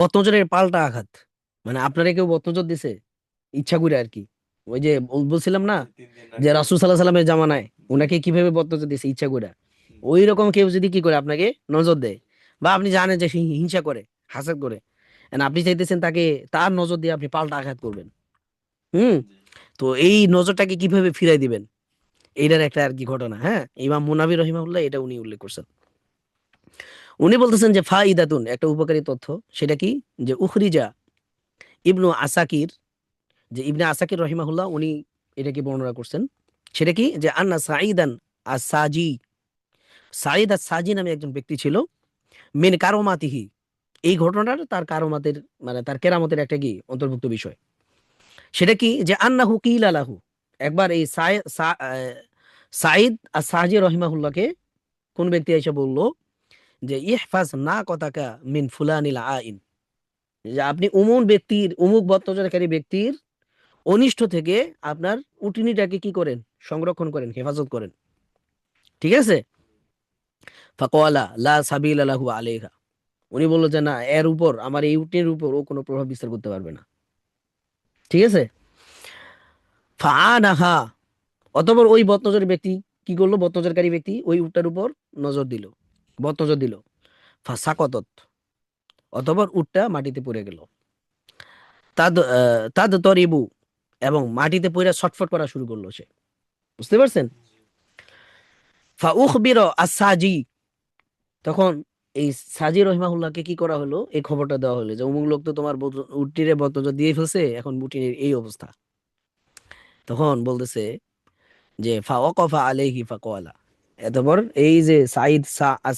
বদনজরের পাল্টা আঘাত, মানে আপনারা কেউ বদনজর দিছে ইচ্ছা করে আর কি। ওই যে বলছিলাম না যে রাসূল সাল্লাল্লাহু আলাইহি সাল্লামের জামানায় ওনাকে কিভাবে বদনজর দিছে ইচ্ছা করে, ওই রকম কেউ যদি কি করে আপনাকে নজর দেয়, বা আপনি জানেন যে সে হিংসা করে, হাসদ করে, and আপনি চাইতেছেন তাকে তার নজর দিয়ে আপনি পাল্টা আঘাত করবেন। হুম। তো এই নজরটাকে কিভাবে ফিরাই দিবেন, এইটার একটা আর কি ঘটনা। হ্যাঁ, ইমাম মুনাবি রহিমাহুল্লাহ এটা উনি উল্লেখ করছেন। উনি বলতেছেন যে ফাইদাতুন, একটা উপকারী তথ্য, সেটা কি, যে উখরিজা ইবনু আসাকির, যে ইবনে আসাকির রহিমাহুল্লাহ উনি এটাকে বর্ণনা করছেন। সেটা কি, যে আন্না সাঈদান আস-সাজি, সাঈদ আস-সাজি নামে একজন ব্যক্তি ছিল, মিন কারমাতিহি, এই ঘটনাটা তার কারমাতের, মানে তার কেরামতের একটা কি অন্তর্ভুক্ত বিষয়। সেটা কি, যে আন্নাহু কিল আলাহু, একবার এই সাঈদ আস-সাজি রহিমাহুল্লাহকে কোন ব্যক্তি এসে বলল যে ইহফাজ না কথাকা মিন ফুলানিল আইন, যে আপনি উমুক ব্যক্তির, উমুক বত্তজনকারী ব্যক্তির অনিষ্ট থেকে আপনার উটনিটাকে কি করেন, সংরক্ষণ করেন, হেফাজত করেন। ঠিক আছে। ফাকওয়ালা লা সাবিলা লাহু আলাইহা, উনি বলল যে না, এর উপর, আমার এই উটনির উপর ও কোনো প্রভাব বিস্তার করতে পারবে না। ঠিক আছে। ফাআনাহা, অতঃপর ওই বদনজর ব্যক্তি কি করলো, বদনজরকারী ব্যক্তি ওই উটটার উপর নজর দিল, বদনজর দিল। ফাসাকতত, অতঃপর উটটা মাটিতে পড়ে গেল। তাদ তরিবু, এবং মাটিতে পড়ে ছটফট করা শুরু করলো সে। বুঝতে পারছেন? ফা উখবির আসাজি, তখন এই সাজি রহিমাহুল্লাহকে কি করা হলো, এই খবরটা দেওয়া হলো যে অমুক লোক তো তোমার উটটিরে বদনজর দিয়ে ফেলছে, এখন উটির এই অবস্থা। তখন বলতেছে যে ফা ওয়াকাফা আলাইহি ফাকালা, এতপর এই যে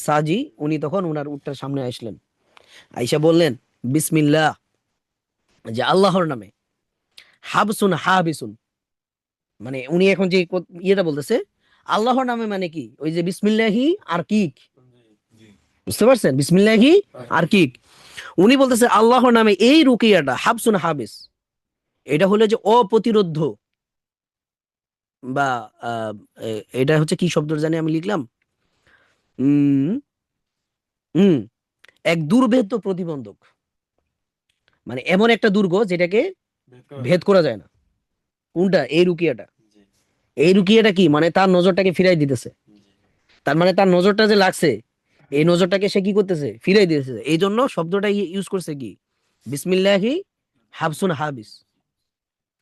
সাজি, উনি তখন উনার উটটার সামনে আসলেন, আইসা বললেন বিসমিল্লাহ, যে আল্লাহর নামে, হাবসুন হাবিসুন, মানে উনি এখন যে ইয়েটা বলতেছে আল্লাহর নামে, মানে কি, ওই যে বিসমিল্লাহি আর কি, বুঝতে পারছেন, বিসমিল্লাহি আর কি, উনি বলতেছে আল্লাহর নামে এই রুকিয়াটা হাবসুন হাবিস, এটা হলো যে অপ্রতিরোধ্য, বা এটা হচ্ছে কি শব্দ জানি আমি লিখলাম, উম হুম, এক দুর্ভেদ্য প্রতিবন্ধক, মানে এমন একটা দুর্গ যেটাকে ভেদ করা যায় না। কোনটা, এই রুকিয়াটা। এই রুকিয়াটা কি, মানে তার নজরটাকে ফিরাই দিতেছে। তার মানে তার নজরটা যে লাগছে, এই নজরটাকে সে কি করতেছে, ফিরাই দিতেছে। এই জন্য শব্দটা ইউজ করছে কি, বিসমিল্লাহি হাবসুন হাবিস,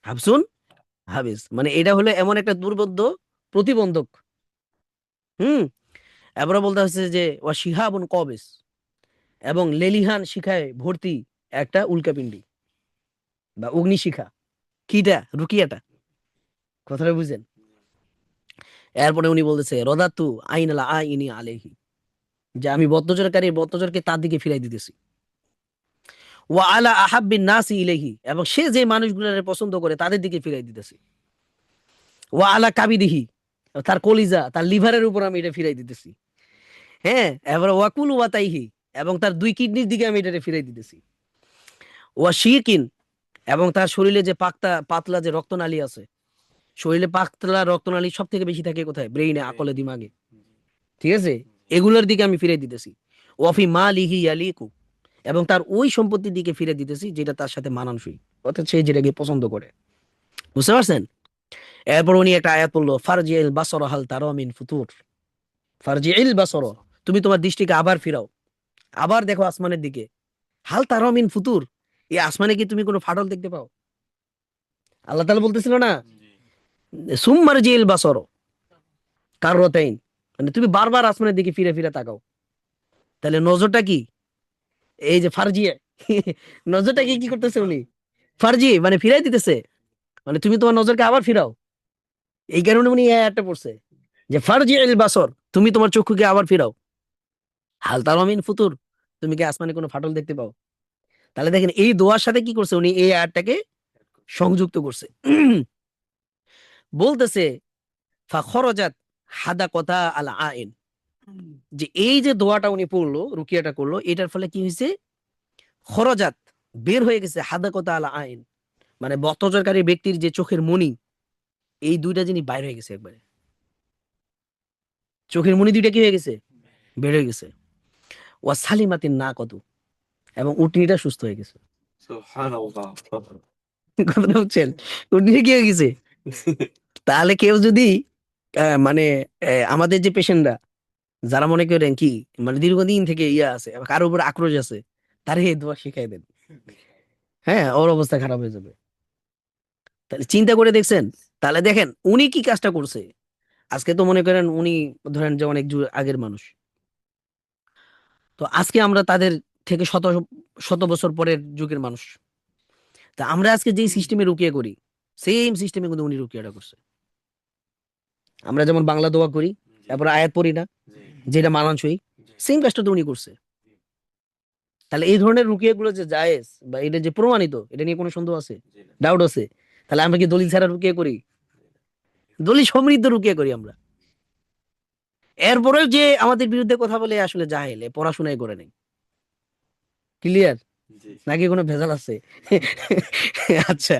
হাবসুন হাবিস, মানে এটা হলো এমন একটা দুর্বোধ্য প্রতিবন্ধক। হুম। এবারে বলতে হচ্ছে যে ওয়া শিহাবুন কবিস, এবং লেলিহান শিখায় ভর্তি একটা উল্কাপিন্ডি বা অগ্নিশিখা। কিটা, রুকিয়াটা, কথাটা বুঝেন? এরপরে উনি বলতেছে রদাতু আইনালা আইনি আলাইহি, যে আমি বদনজরকারী বদনজরকে তার দিকে ফিরাই দিতেছি। ওয়া আলা আহাব্বিন নাসি ইলাইহি, এবং সে যে মানুষগুলোর পছন্দ করে তাদের দিকে ফিরাই দিতেছি। ওয়া আলা কাবিদিহি, তার কলিজা, তার লিভারের উপর আমি এটা ফিরাই দিতেছি। হ্যাঁ, এবার ওয়াকুল ওয়াতাইহি, এবং তার দুই কিডনির দিকে আমি এটা ফিরাই দিতেছি। ওয়া শিরকিন, এবং তার শরীরে যে পাতলা যে রক্তনালী আছে, শরীরে পাতলা রক্তনালী সব থেকে বেশি থাকে কোথায়, ব্রেইনে, আকলে, দিমাগে। ঠিক আছে, এগুলোর দিকে আমি ফিরে দিতেছি। ওয়াফি মালিহি ইয়ালিকু, এবং তার ওই সম্পত্তির দিকে ফিরে দিতেছি যেটা তার সাথে মানানসই, অর্থাৎ সে যেটাকে পছন্দ করে। বুঝতে পারছেন? এরপর উনি একটা আয়াত পড়লো, ফারজিল বাসর হাল তারা মিন ফুতুর, ফারজিল বাসর, তুমি তোমার দৃষ্টিকে আবার ফিরাও, আবার দেখো আসমানের দিকে, হাল তারা মিন ফুতুর, এই আসমানে কি তুমি কোনো ফাটল দেখতে পাও? আল্লাহ তাআলা বলতেছিল না, সুম্মার জিল বাসর কাররাতাইন, মানে তুমি বারবার আসমানের দিকে ফিরে ফিরে তাকাও। তাহলে নজরটা কি, এই যে ফারজিয়ে, নজরটাকে কি করতেছে উনি, ফারজি মানে ফিরাই দিতেছে, মানে তুমি তোমার নজরকে আবার ফিরাও। এই কারণে উনি এই আয়াতটা পড়ছে যে ফারজি আল বাসর, তুমি তোমার চক্ষুকে আবার ফিরাও, হাল তারা মিন ফুতুর, তুমি কি আসমানে কোনো ফাটল দেখতে পাও? তাহলে দেখেন এই দোয়ার সাথে কি করছে উনি, এই আয়াতটাকে সংযুক্ত করছে। বলতেছে ফা খরজাত হাদা কথা আল আইন, যে এই যে দোয়াটা উনি পড়লো, রুকিয়াটা করলো, এটার ফলে কি হয়েছে, খরজাত, বের হয়ে গেছে, হাদা কথা আল আইন, মানে বত্তজরকারী ব্যক্তির যে চোখের মণি, এই দুইটা জিনিস বাইরে হয়ে গেছে একবারে, চোখের মণি দুইটা কি হয়ে গেছে, বের হয়ে গেছে। ওয়া সালিমাতিন না কত, এবং উটনিটা সুস্থ হয়ে গেছে। সুবহানাল্লাহ। কথাটা বুঝছেন? উটনি কি হয়ে গেছে? তাহলে কেউ যদি মানে আমাদের যে পেশেন্টরা যারা মনে করেন কি মানে দীর্ঘদিন থেকে ইয়া আছে কারোর উপর আক্রোশ আছে, তারে এই দোয়া শিখাই দেন, হ্যাঁ ওর অবস্থা খারাপ হয়ে যাবে। তাহলে চিন্তা করে দেখছেন? তাহলে দেখেন উনি কি কাজটা করছে। আজকে তো মনে করেন উনি ধরেন যে অনেক যুগ আগের মানুষ, তো আজকে আমরা তাদের থেকে শত শত বছর পরের যুগের মানুষ। তা আমরা আজকে যেই সিস্টেমে রুকিয়া করি, সেম সিস্টেমে কিন্তু উনি রুকিয়াটা করছে। আমরা যেমন বাংলা দোয়া করি, জি, তারপরে আয়াত পড়ি না, জি, যেটা মানানসই, জি, সেম কাজটা তো উনি করছে। তাহলে এই ধরনের রুকিয়া গুলো যে জায়েজ বা এটা যে প্রমাণিত, এটা নিয়ে কোনো সন্দেহ আছে? জি না, ডাউট আছে? তাহলে আমরা কি দলিল ছাড়া রুকিয়া করি? জি না। দলিল সমৃদ্ধ রুকিয়া করি আমরা। এরপরেও যে আমাদের বিরুদ্ধে কথা বলে আসলে জাহেল, পড়াশোনায় করে নাই। ক্লিয়ার? জি, নাকি কোনো ভেজাল আছে? জি। আচ্ছা,